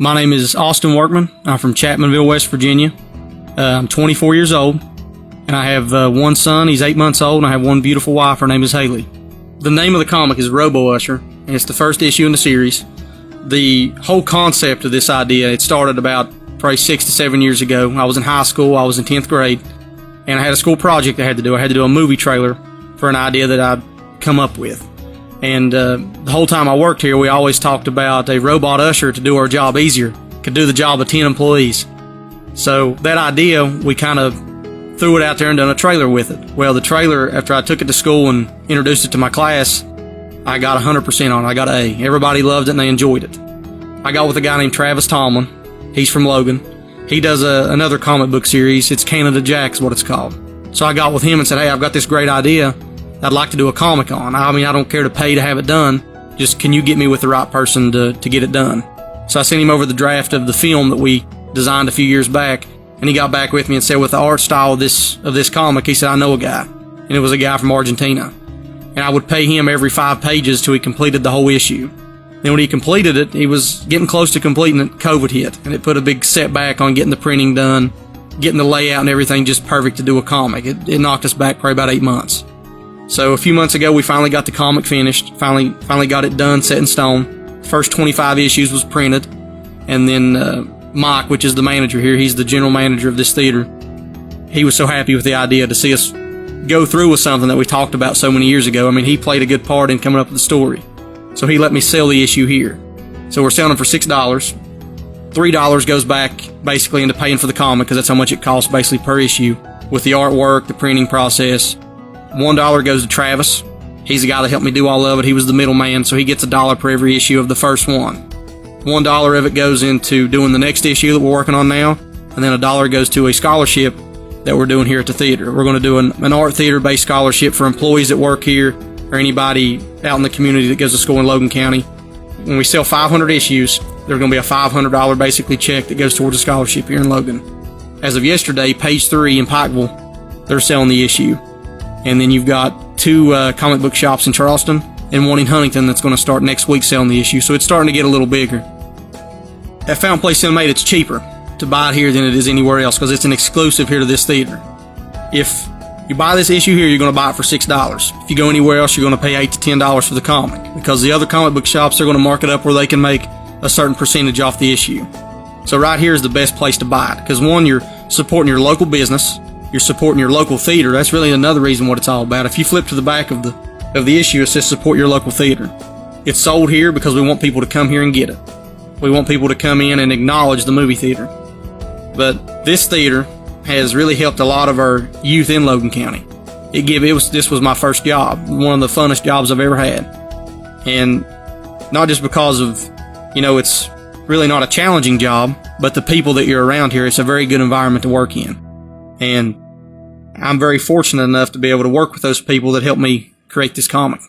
My name is Austin Workman. I'm from Chapmanville, West Virginia. I'm 24 years old, and I have one son. He's 8 months old, and I have one beautiful wife. Her name is Haley. The name of the comic is Robo-Usher, and it's the first issue in the series. The whole concept of this idea, it started about probably 6 to 7 years ago. I was in high school. I was in 10th grade, and I had a school project I had to do. I had to do a movie trailer for an idea that I'd come up with. And the whole time I worked here, we always talked about a robot usher to do our job easier, could do the job of 10 employees. So that idea, we kind of threw it out there and done a trailer with it. Well, the trailer, after I took it to school and introduced it to my class, I got 100% on it. I got an A. Everybody loved it and they enjoyed it. I got with a guy named Travis Tomlin. He's from Logan. He does another comic book series. It's Canada Jack is what it's called. So I got with him and said, hey, I've got this great idea I'd like to do a comic on. I mean, I don't care to pay to have it done. Just can you get me with the right person to get it done? So I sent him over the draft of the film that we designed a few years back, and he got back with me and said, with the art style of this comic, he said, I know a guy. And it was a guy from Argentina. And I would pay him every 5 pages till he completed the whole issue. Then when he completed it, he was getting close to completing it, COVID hit, and it put a big setback on getting the printing done, getting the layout and everything just perfect to do a comic. It knocked us back probably about 8 months. So a few months ago, we finally got the comic finished, finally got it done, set in stone. First 25 issues was printed, and then Mike, which is the manager here, he's the general manager of this theater, he was so happy with the idea to see us go through with something that we talked about so many years ago. I mean, he played a good part in coming up with the story. So he let me sell the issue here. So we're selling them for $6. $3 goes back basically into paying for the comic, because that's how much it costs basically per issue, with the artwork, the printing process. $1 goes to Travis. He's the guy that helped me do all of it. He was the middleman, so he gets $1 per every issue of the first one. $1 of it goes into doing the next issue that we're working on now, and then $1 goes to a scholarship that we're doing here at the theater. We're going to do an art theater-based scholarship for employees that work here or anybody out in the community that goes to school in Logan County. When we sell 500 issues, there's going to be a $500 basically check that goes towards a scholarship here in Logan. As of yesterday, Page 3 in Pikeville, they're selling the issue. And then you've got 2 comic book shops in Charleston and one in Huntington that's going to start next week selling the issue. So it's starting to get a little bigger. At Fountain Place Cinemated, it's cheaper to buy it here than it is anywhere else because it's an exclusive here to this theater. If you buy this issue here, you're going to buy it for $6. If you go anywhere else, you're going to pay $8 to $10 for the comic, because the other comic book shops are going to mark it up where they can make a certain percentage off the issue. So right here is the best place to buy it, because one, you're supporting your local business, you're supporting your local theater. That's really another reason what it's all about. If you flip to the back of the issue, it says support your local theater. It's sold here because we want people to come here and get it. We want people to come in and acknowledge the movie theater. But this theater has really helped a lot of our youth in Logan County. This was my first job, one of the funnest jobs I've ever had. And not just because of, it's really not a challenging job, but the people that you're around here, it's a very good environment to work in. And I'm very fortunate enough to be able to work with those people that helped me create this comic.